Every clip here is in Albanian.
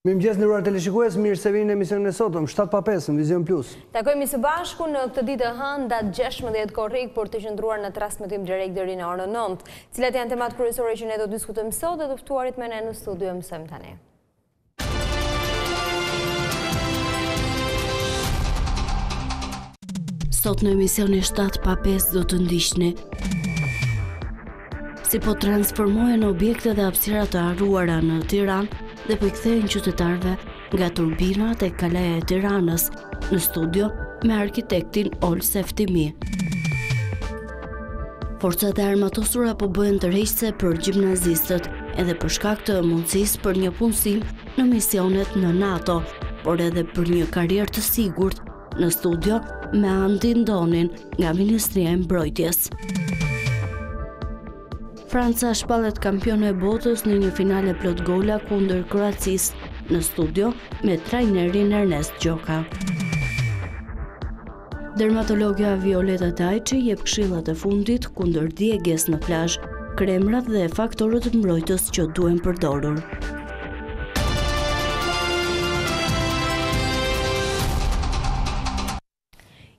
Mirëmëngjes nderuar teleshikues, mirë se vini në emisionin e sotëm 7:05 në Vizion Plus. Takojmë së bashku në këtë ditë të hënë datë 16 Korrik për të qëndruar në transmetim direkt deri në orën 9. Cilat janë temat kryesore që ne do të diskutojmë sot dhe të ftuarit me ne në studio mësojmë tani. Sot në emisionin 7:05 do të ndiqni si po transformohen objekte dhe hapësira të harruara në Tiranë dhe po i kthehen qytetarëve nga turbinat e kalaja e Tiranës, në studio me arkitektin Olse Ftimi. Forcat e armatosura po bëhen tërheqëse për gjimnazistët, edhe për shkak të mundësisë për një punësim në misionet në NATO, por edhe për një karrierë të sigurt. Në studio me Andin Donin nga Ministria e Mbrojtjes. Franca shpallet kampione e botës në një finale plot gola kundër Kroacisë, në studio me trajnerin Ernest Gjoka. Dermatologja Violeta Tajçi jep këshillat e fundit kundër djegjes në plazh, kremrat dhe faktorët mbrojtës që duhen përdorur.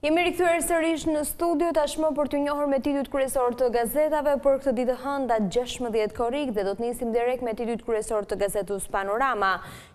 Jemi rikthyer sërish në studio tashmë për t'ju njohur me titujt kryesor të gazetave për këtë ditë hënë datë 16 Korrik dhe do të nisim direkt me titujt kryesor të gazetës Panorama.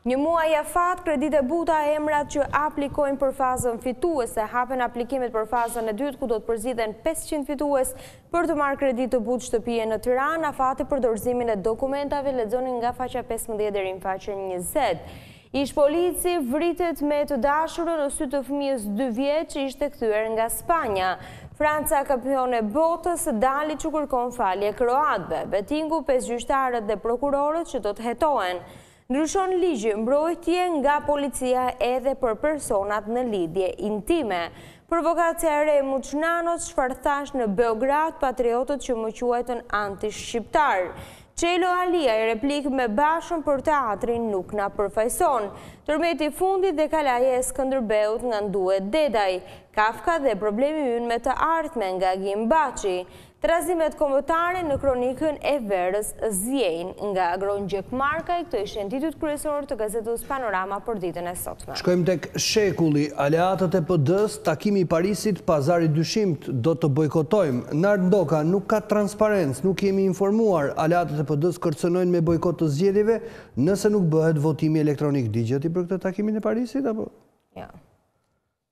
Një muaj afat, kredite buta e emrat që aplikojnë për fazën fituese, hapen aplikimet për fazën e dytë ku do të përziten 500 fitues për të marrë kredi të butë shtëpie në Tiranë. Afati për dorëzimin e dokumentave lexoni nga faqja 15 deri në faqen 20. Ish polici vritet me të dashurën në sy të fëmijës 2 vjeç që ishte kthyer nga Spanja. Franca kampione botës dali që kërkon falje kroatëve. Betingu 5 gjyqtarët dhe prokurorët që do të hetohen. Ndryshon ligji mbrojtje nga policia edhe për personat në lidhje intime. Provokacja e re Muçnanos çfarë thash në Beograd patriotët që më quajtën anti-shqiptar. Qelo Alia i replik me Bashën për teatrin nuk na përfaqëson. Tërmeti fundit dhe kalaja e Skënderbeut nga nduhet Dedaj. Kafka dhe problemi ynë me të ardhmen nga Gimbaçi. Trazimet kombëtare në kronikën e Verës Zjejn nga Agronjek Markaj. Këto ishin titujt kryesorë të gazetës Panorama për ditën e sotme. Shkojmë tek shekulli, aleatët e PD-s, takimi i Parisit, pazari dyshimt, do të bojkotojmë. Nart Ndoka nuk ka transparencë, nuk jemi informuar. Aleatët e PD-s kërcënojnë me bojkot të zgjedhjeve nëse nuk bëhet votimi elektronik. Digjeti për këtë takimin e Parisit apo? Ja.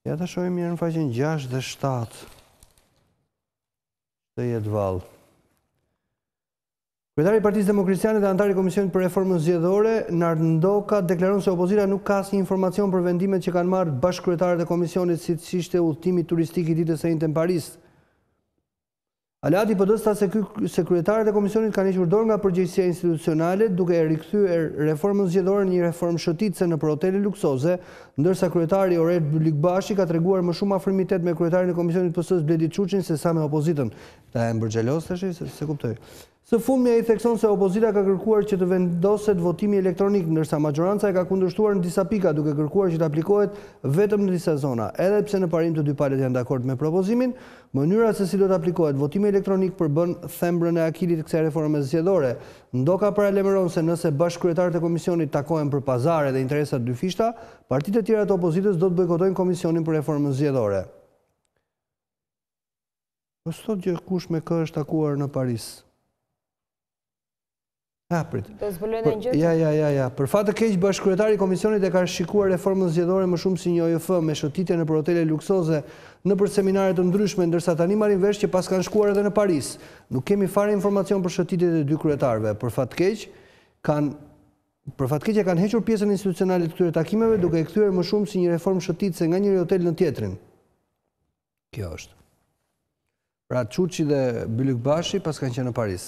Ja ta shohim mirë në faqen 6 dhe 7. Të jetë vallë. Kryetari i Partisë Demokraciane dhe antari i Komisionit për Reformën Zgjedhore, Nart Ndoka, deklaron se opozita nuk ka asnjë informacion për vendimet që kanë marrë bashkëkryetarët e komisionit siç ishte udhëtimi turistik i ditës së njëjtën në Paris. Aleati i PD-s tha se kryetarët e komisionit kanë hequr dorë nga përgjegjësia institucionale duke e rikthyer reformën zgjedhore në një reformë shëtitëse në hotele luksoze, ndërsa kryetari Oret Byllikbashi ka treguar më shumë afrimitet me kryetarin e komisionit PS-s Bledi Çuçin se sa me opozitën. Ta e mbërxhelos tash se kuptoj. Së fundmi ai thekson se opozita ka kërkuar që të vendoset votimi elektronik, ndërsa majoranca e ka kundërshtuar në disa pika duke kërkuar që të aplikohet vetëm në disa zona. Edhe pse në parim të dy palët janë dakord me propozimin, mënyra se si do të aplikohet votimi elektronik përbën thembrën e akilit kësaj reforme zgjedhore. Ndoka paralajmëron se nëse bashkëkryetarët e komisionit takohen për pazare dhe interesa dy fishta, partitë e tjera të opozitës do të bojkotojnë komisionin për reformën zgjedhore. Po sot gjë kush me kë është takuar në Paris? Prit. Ja. Për fat të keq bashkëkryetari i komisionit e ka shikuar reformën zgjedhore më shumë si një OJF me shëtitje në hotele luksoze nëpër seminare të ndryshme, ndërsa tani marrin vesh që pas kanë shkuar edhe në Paris. Nuk kemi fare informacion për shëtitjet e dy kryetarëve. Për fat të keq kanë hequr pjesën institucionale të këtyre takimeve duke e kthyer më shumë si një reformë shëtitëse nga njëri hotel në tjetrin. Kjo është. Pra Çuçi dhe Byllikbashi pas kanë qenë në Paris.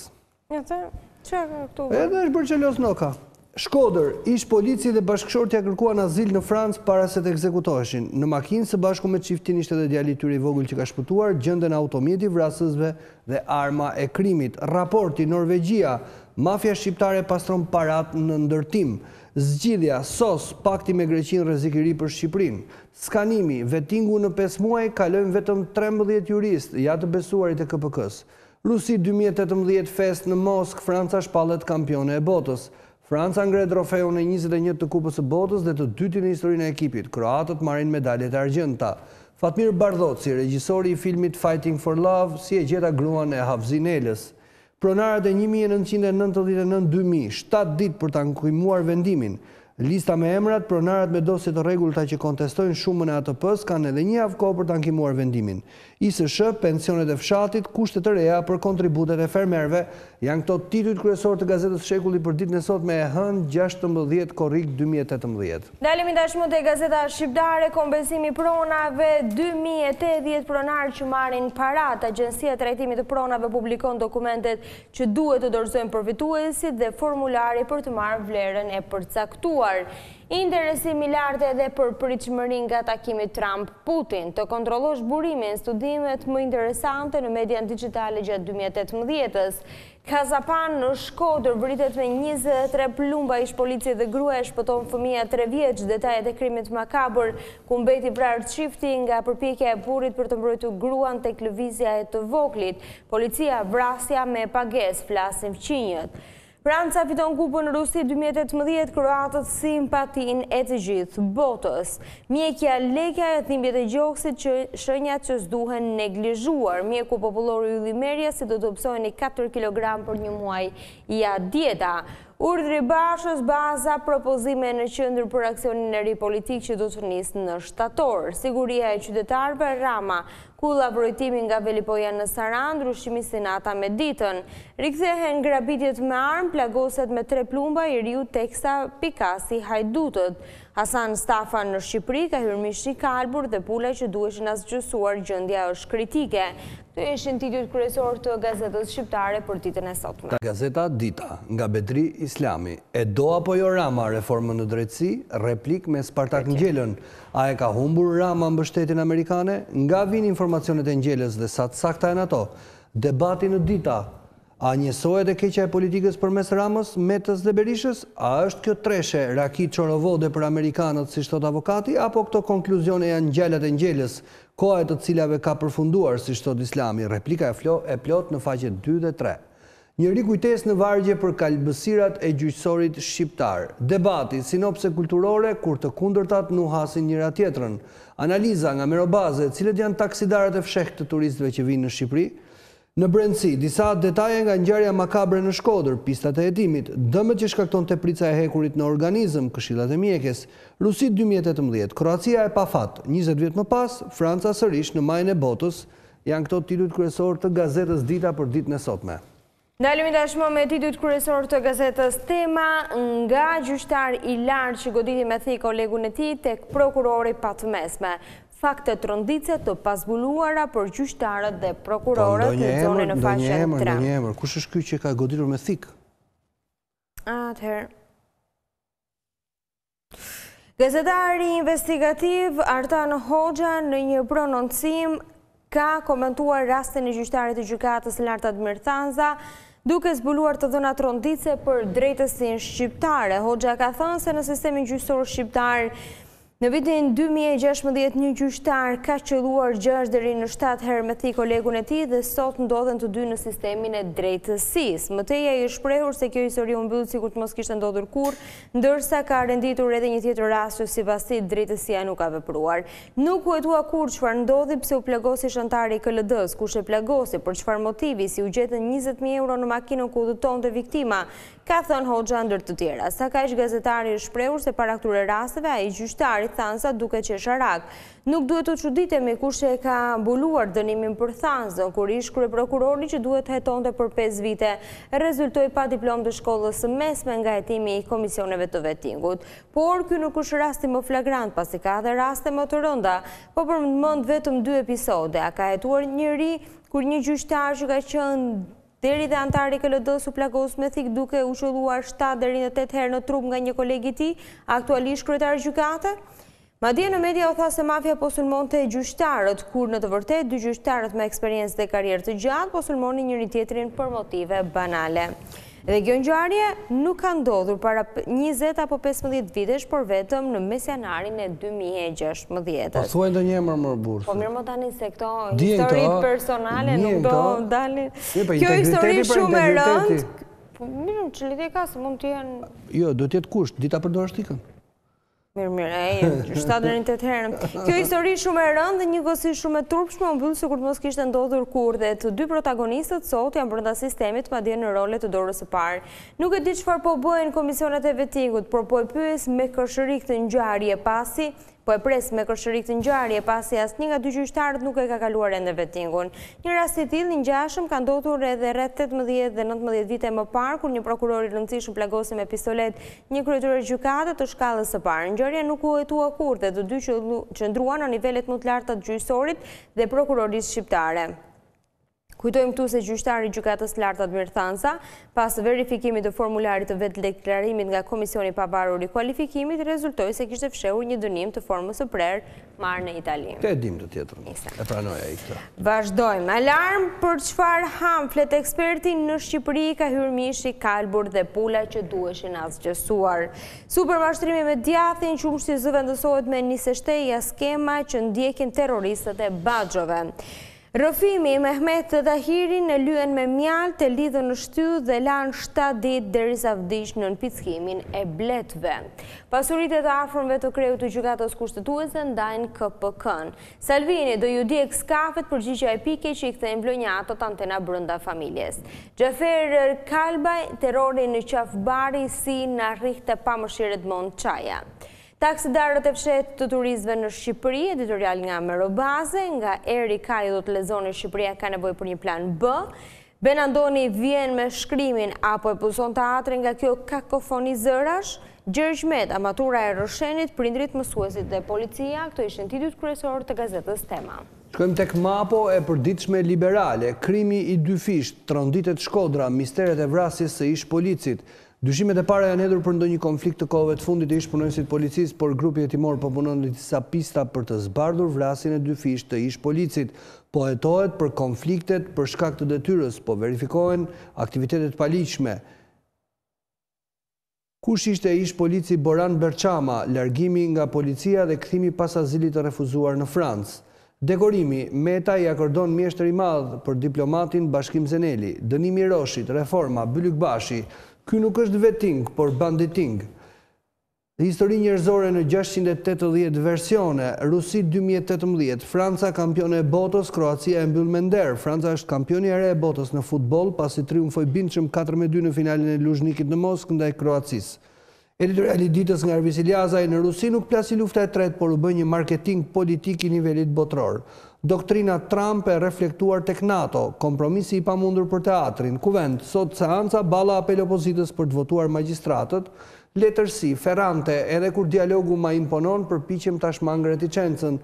Edhe është bërxhelos Noka. Shkodër, ish polici dhe bashkëshortja kërkuan azil në Francë para se të ekzekutoheshin. Në makinë së bashku me çiftin ishte edhe djali i tyre i vogël që ka shpëtuar, gjenden automjeti, vrasësve dhe arma e krimit. Raporti Norvegjia, mafia shqiptare pastron parat në ndërtim. Zgjidhja, SOS, pakti me Greqinë rrezik i ri për Shqipërinë. Skanimi, vetingu në 5 muaj kalojnë vetëm 13 juristë, ja të besuarit e KPK-s. Rusi 2018 fest në Moskë, Franca shpallet kampione e botës. Franca ngre trofeun e 21 të Kupës së Botës dhe të dytin në historinë e ekipit. Kroatët marrin medaljet e argjendta. Fatmir Bardhoci, regjisori i filmit Fighting for Love, si e gjeta gruan e Havzinelës. Pronarët e 1999-2000, 7 ditë për ta ankuimuar vendimin. Lista me emrat, pronarët me dosje të rregullta që kontestojnë shumën e ATP-s kanë edhe një javë kohë për ta ankimuar vendimin. ISSH, pensionet e fshatit, kushtet e reja për kontributet e fermerëve, janë këto titujt kryesor të gazetës Shekulli për ditën e sotme e hënë 16 Korrik 2018. Dalemi tashmë te gazeta shqiptare, kompensimi pronave 2080 pronarë që marrin parat. Agjencia e Trajtimit të Pronave publikon dokumentet që duhet të dorëzojnë përfituesit dhe formulari për të marrë vlerën e përcaktuar. Interesimi lartë edhe për pritshmërinë nga takimi Trump-Putin. Të kontrollosh burimin, studimet më interesante në median digjitale gjatë 2018-s. Kazapan në Shkodër vritet me 23 plumba, ish policie dhe gruaja shpëton fëmia 3 vjeç. Detajet e krimit makabër ku mbeti vrarë çifti nga përpjekja e burrit për të mbrojtur gruan tek lëvizja e të voglit. Policia vrasja me pagesë, flasin fqinjët. Franca fiton kupën në Rusi 2018, kroatët simpatin e të gjithë botës. Mjekja lekja e thimbjet e gjoksit që shenjat që s'duhen neglizhuar. Mjeku popullor Ylli Merja si do të opsojnë 4 kg për një muaj ja dieta. Urdhri Bashës, baza propozime në qendër për aksionin e ri politik që do të nisë në shtator. Siguria e qytetarëve, Rama, kulla vrojtimi nga Velipoja në Sarand, ndryshimi senata me ditën. Rikthehen grabitjet me armë, plagoset me 3 plumba, i riu teksa pikasi hajdutët. Hasan Stafa në Shqipëri ka hyrë mishi kalbur dhe pula që duheshin asgjësuar, gjendja është kritike. Këto ishin titujt kryesor të gazetës shqiptare për ditën e sotme. Gazeta Dita, nga Bedri Islami. E do apo jo Rama reformën në drejtësi, replik me Spartak Ngjelën. A e ka humbur Rama mbështetjen amerikane? Nga vijnë informacionet e Ngjelës dhe sa të sakta janë ato. Debati në Dita. A njësohet e keqja e politikës përmes Ramës, Metës dhe Berishës? A është kjo treshe raki çorovode për amerikanët, si thot avokati, apo këto konkluzione janë ngjalat e Ngjelës, koha e të cilave ka përfunduar, si thot Islami? Replika e plot në faqet 2 dhe 3. Njëri kujtes në vargje për kalbësirat e gjyqësorit shqiptar. Debati, sinopse kulturore, kur të kundërtat nuhasin njëra tjetrën. Analiza nga Merobaze, cilët janë taksidarët e fshehtë të turistëve që vinë në Shqipëri. Në brendësi, disa detaje nga ngjarja makabre në Shkodër, pistat e hetimit, dëmet që shkakton teprica e hekurit në organizëm, këshillat e mjekes, Rusi 2018, Kroacia e pafat, 20 vjet më pas, Franca sërish në majën e botës, janë këto titujt kryesor të gazetës Dita për ditën e sotme. Ndalemi tashmë me titujt kryesor të gazetës Tema, nga gjyqtar i lartë që goditi me thik kolegun e tij tek prokurori pa të mesme. Fakte tronditse të pasbuluara për gjyqtarët dhe prokurorët në zonën në faqen 3. Një emër, kush është ky që ka goditur me thik? Atëherë. Gazetari investigativ Artan Hoxha në një prononcim ka komentuar rastin e gjyqtarit të gjykatës lartë Admir Thanza, duke zbuluar të dhëna tronditse për drejtësinë shqiptare. Hoxha ka thënë se në sistemin gjyqësor shqiptar në vitin 2016 një gjyqtar ka qelluar 6 deri në 7 herë me thik kolegun e tij dhe sot ndodhen të dy në sistemin e drejtësisë. Mëtej ai është shprehur se kjo histori u mbyll sikur të mos kishte ndodhur kurrë, ndërsa ka renditur edhe një tjetër rast që sipas tij drejtësia nuk ka vepruar. Nuk u hetua kurrë çfarë ndodhi, pse u plagosi shantari i KLD-s, kush e plagosi, për çfarë motivi, si u gjetën 20.000 euro në makinën ku udhëtonte viktima, ka thënë Hoxha ndër të tjera. Sa kaq gazetari është shprehur se para këtyre rasteve ai gjyqtari Thanza duke qesharak. Nuk duhet të çuditemi kush e ka mbuluar dënimin për Thanzën, kur ish kryeprokurori që duhet hetonte për 5 vite, rezultoi pa diplomë të shkollës së mesme nga hetimi i komisioneve të vettingut. Por ky nuk është rasti më flagrant, pasi ka edhe raste më të rënda, po përmend vetëm 2 episode. A ka hetuar njëri kur një gjyqtar që ka qenë deri dhe antari KLD-s u plagos me thik duke u qelluar 7 deri në 8 herë në trup nga një koleg i tij, aktualisht kryetar gjykate? Madje në media u tha se mafia po sulmonte gjyqtarët, kur në të vërtetë dy gjyqtarët me eksperiencë dhe karrierë të gjatë po sulmonin njëri tjetrin për motive banale. Dhe kjo ngjarje nuk ka ndodhur para 20 apo 15 vitesh, por vetëm në mesjanarin e 2016. Po thuaj ndonjë emër më burr. Po mirë, më tani se këto historitë personale nuk do dalin. Kjo histori shumë e rëndë. Mirë, çeliti ka se mund të jenë... Jo, do t'jetë kusht, dita përdor shtikën. Mirë, 7-8 herë. Kjo histori shumë e rëndë dhe njëkohësisht shumë e turpshme, u mbyll sikur të mos kishte ndodhur kurrë dhe të dy protagonistët sot janë brenda sistemit, madje në role të dorës së parë. Nuk e di çfarë po bëjnë komisionet e vettingut, por po e pyes me kërshëri këtë ngjarje pasi po e pres me kërshëri këtë ngjarje pasi asnjë nga dy gjyqtarët nuk e ka kaluar ende vettingun. Një rast i tillë i ngjashëm ka ndodhur edhe rreth 18 dhe 19 vite më parë kur një prokuror i rëndësishëm plagosi me pistolet një kryetar gjykate të shkallës së parë. Ngjarja nuk u hetua kurrë dhe të dy qëndruan në nivelet më të larta të gjyqësorit dhe prokurorisë shqiptare. Kujtojmë këtu se gjyqtari i gjykatës së lartë Admir Thansa, pas verifikimit të formularit të vetdeklarimit nga Komisioni i Pavarur i Kualifikimit, rezultoi se kishte fshehur një dënim të formës së prerë marrë në Itali. Te dim të tjetër. E pranoja ai këtë. Vazhdojmë. Alarm për çfarë hamflet eksperti në Shqipëri ka hyrë mishi, kalbur dhe pula që duheshin asgjësuar. Supermashtrimi me djathin qumshti zëvendësohet me 27 skema që ndjekin terroristët e Baxhove. Rëfimi Mehmet Tahiri në lyen me mjaltë, e lidhën në shtyllë dhe lanë 7 ditë derisa vdiq në nënpickimin e bletëve. Pasuritë të afërmve të kreut të gjykatës kushtetuese ndajnë KPK-n. Salvini do ju djeg skafet përgjigja epike që i kthejnë vlonjatët antena brenda familjes. Xhafer Kalbaj, terrori në qafbari si në rrihte pa mëshirët mund qaja. Taksidarët e fshetë të turistëve në Shqipëri, editorial nga Merobaze, nga Eri Kaj do të lexoni Shqipëria ka nevojë për një plan B. Benandoni vjen me shkrimin apo e pulson teatrin nga kjo kakofoni zërash. Reagimet, amatura e Roshenit, prindrit, mësuesit dhe policia, këto ishin titujt kryesorë të gazetës Tema. Shkojmë tek mapo e përditshme liberale, krimi i dy fisht, tronditet Shkodra, misteret e vrasjes së ish policit. Dyshimet e para janë hedhur për ndonjë konflikt të kohëve të fundit të ish punonësit policisë, por grupi hetimor po punon në disa pista për të zbardhur vrasjen e dy fisht të ish policit. Po hetohet për konfliktet për shkak të detyrës, po verifikohen aktivitetet paligjshme. Kush ishte ish polici Boran Berçama, largimi nga policia dhe kthimi pas azilit të refuzuar në Francë. Dekorimi, Meta i akordon mjeshtër i madh për diplomatin Bashkim Zeneli, dënimi i Roshit, reforma, Bylykbashi. Ky nuk është vetting, por banditing. Histori njerëzore në 680 versione, Rusi 2018, Franca kampione e botës, Kroacia e mbyll me nder. Franca është kampioni e re e botës në futboll pasi triumfoi bindshëm 4-2 në finalen e Luzhnikit në Moskë ndaj Kroacisë. Editoriali ditës nga Ervisi në Rusi nuk plasi lufta e tretë, por u bë një marketing politik i nivelit botror. Doktrina Trump e reflektuar tek NATO, kompromisi i pamundur për teatrin, kuvend, sot seanca balla apel opozitës për të votuar magjistratët, letërsi, ferrante, edhe kur dialogu ma imponon, përpiqem tashmë reticencën.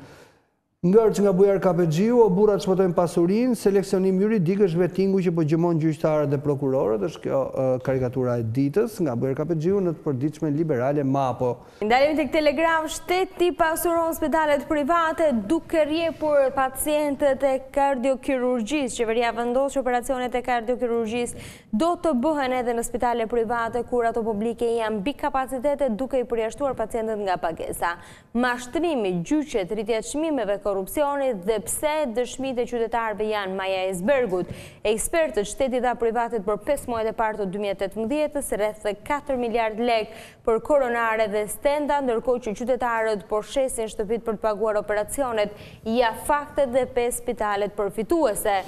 Ngërç nga bujar KPG-u, o burrat shpëtojnë pasurinë, seleksionim juridik është vettingu që po gjëmon gjyqtarët dhe prokurorët, është kjo karikatura e ditës nga bujar KPG-u në të përditshme liberale MAPO. Ndalemi tek Telegram, shteti pasuron spitalet private duke rjepur pacientët e kardiokirurgjisë. Qeveria vendos që operacionet e kardiokirurgjisë do të bëhen edhe në spitale private kur ato publike janë mbi kapacitete duke i përjashtuar pacientët nga pagesa. Mashtrimi, gjyqet, rritja e çmimeve, korrupsionit dhe pse dëshmitë e qytetarëve janë maja e icebergut. Ekspertët shtetit dha privatit për 5 muajt e parë të 2018-s rreth 4 miliard lek për koronare dhe stenda, ndërkohë që qytetarët po shesin shtëpit për të paguar operacionet, ja faktet dhe 5 spitalet përfituese.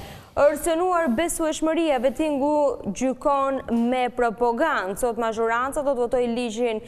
Synuar besueshmëria, vettingu gjykon me propagandë. Sot majoranca do të votojë ligjin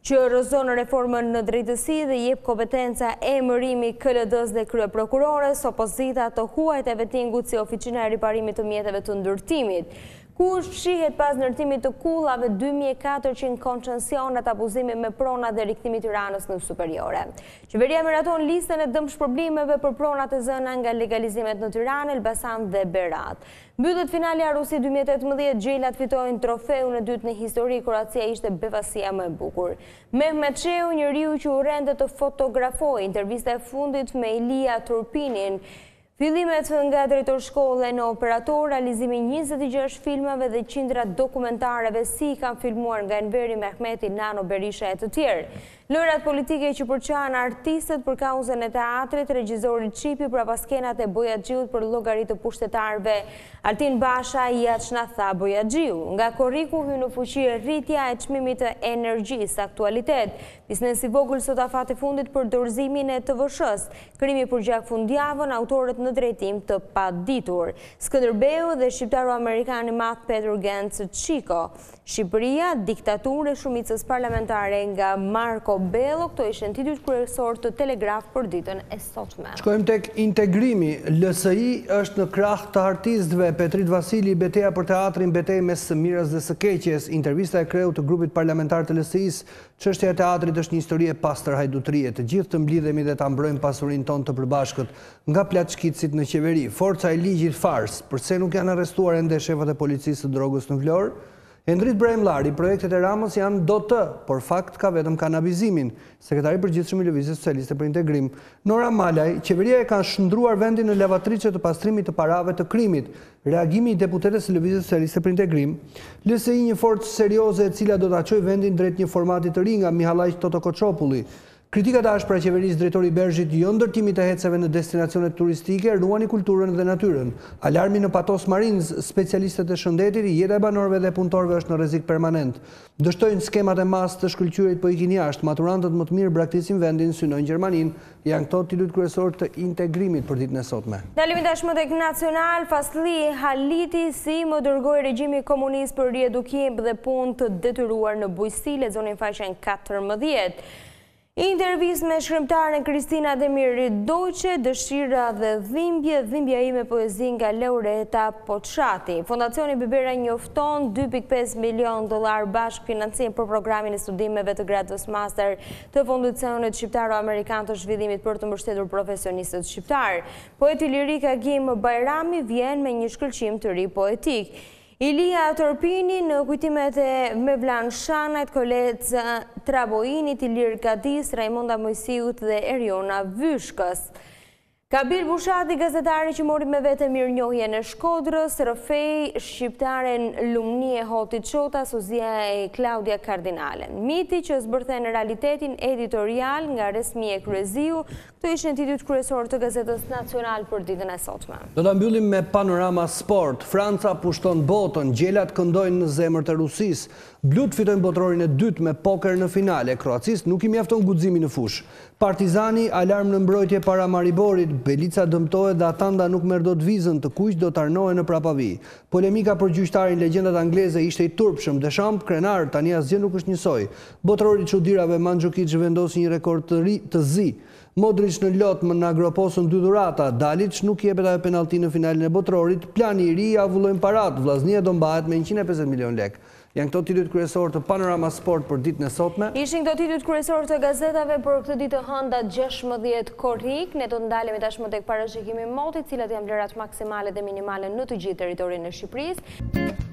që rrëzon reformën në drejtësi dhe jep kompetenca emërimi KLD-s dhe kryeprokurores, opozita të huajt e vettingut si oficina e riparimit të mjeteve të ndërtimit. Kush fshihet pas ndërtimit të kullave 2400 koncesionet abuzimi me prona dhe rikthimi Tiranës në superiore. Qeveria miraton listën e dëmshpërblimeve për pronat e zëna nga legalizimet në Tiranë, Elbasan dhe Berat. Mbyllet finali Arusi 2018, gjelat fitojnë trofeun e dytë në histori, Kroacia ishte befasia më e bukur. Mehmet Sheu, njeriu që u rende të fotografoi, intervista e fundit me Ilia Turpinin. Fillimet nga drejtor shkolle në operator, realizimi 26 filmave dhe qindra dokumentareve si kanë filmuar nga Enveri Mehmeti, Nano Berisha e të tjerë. Lojrat politike që përçan artistët për kauzën e teatrit, regjizori Çipi për paskenat e Bojaxhiut për llogaritë të pushtetarëve, Altin Basha i aqna tha Bojaxhiu. Nga Korriku hyn në fuqi rritja e çmimit të energjisë. Aktualitet, biznesi vogël sot afati fundit për dorëzimin e TVSH-s. Krimi përgjak fundjavën, autorët në drejtim të paditur. Skënderbeu dhe shqiptaro-amerikan i madh Peter Genc Çiko. Shqipëria, diktaturë e shumicës parlamentare nga Marko Bello, këto ishin titujt kryesor të Telegraf për ditën e sotme. Shkojmë tek integrimi. LSI është në krah të artistëve. Petrit Vasili, betejë për teatrin, betejë mes së mirës dhe së keqes. Intervista e kreut të grupit parlamentar të LSI-s, çështja e teatrit është një histori e pastër hajdutrie. Të gjithë të mblidhemi dhe ta mbrojmë pasurinë tonë të përbashkët nga plaçkicit në qeveri. Forca e ligjit fars, përse nuk janë arrestuar ende shefët e policisë së drogës në Vlorë? Endrit Brahim Llari, projektet e Ramës janë do të, por fakt ka vetëm kanabizimin. Sekretari përgjithshëm i Lëvizjes Socialiste për Integrim, Nora Malaj, qeveria e ka shndruar vendin në lavatriçe të pastrimit të parave të krimit. Reagimi i deputetes së Lëvizjes Socialiste për Integrim, LSI një forcë serioze e cila do ta çojë vendin drejt një formati të ri nga Mihallaj Toto Koçopulli. Kritikat e ashpra qeverisë drejtori Berzhit jo ndërtimit të heceve në destinacionet turistike, ruani kulturën dhe natyrën. Alarmi në Patos Marines, specialistët e shëndetit, jeta e banorëve dhe punëtorëve është në rrezik permanent. Dështojnë skemat e mas të shkëlqyerit po ikin jashtë, maturantët më të mirë braktisin vendin, synojnë Gjermaninë, janë këto titujt kryesor të integrimit për ditën e sotme. Dalimi tashmë tek Nacional, Fasli Haliti si më dërgoi regjimi komunist për riedukim dhe punë të detyruar në bujqësi, lexoni në faqen 14. Intervistë me shkrimtaren Kristina Demiri Dojqe, dëshira dhe dhimbja ime poezi nga Laureta Poçati. Fondacioni Bibera njofton $2.5 milion bashkë financim për programin e studimeve të gradës master të Fondacionit Shqiptaro-Amerikan të Zhvillimit për të mbështetur profesionistët shqiptar. Poeti lirik Agim Bajrami vjen me një shkëlqim të ri poetik. Ilia Torpini në kujtimet e Mevlan Shanajt, Kolec Traboinit, Ilir Kadis, Raimonda Mojsiut dhe Eriona Vyshkës. Kabil Bushati, gazetari që mori me vete mirënjohje në Shkodrës, Rëfej, shqiptaren Lumnie Hotit Qota, Suzia e Klaudia Kardinale. Miti që zbërthen realitetin editorial nga Resmie Kryeziu, këto ishin titujt kryesor të Gazetës Nacional për ditën e sotme. Do ta mbyllim me panorama sport. Franca pushton botën, gjelat këndojnë në zemër të Rusisë. Blut fitojnë botrorin e dytë me poker në finale. Kroacisë nuk i mjafton guximi në fush. Partizani alarm në mbrojtje para Mariborit. Belica dëmtohet dhe Atanda nuk merr dot vizën, të kuq do të arnohen në prapavi. Polemika për gjyqtarin legjendat angleze ishte i turpshëm. Deschamps krenar, tani asgjë nuk është njësoj. Botrori i çudirave Mandzukic vendosi një rekord të ri të zi. Modric në lot më në agroposën 2 dhurata. Dalic nuk jepet ajo penallti në finalin e botrorit. Plani i ri avullojnë parat. Vllaznia do mbahet me 150 milion lek. Janë këto titujt kryesor të Panorama Sport për ditën e sotme. Ishin këto titujt kryesor të gazetave për këtë ditë hënda 16 Korrik. Ne do të ndalemi tashmë tek parashikimi i motit, cilat janë vlerat maksimale dhe minimale në të gjithë territorin e Shqipërisë.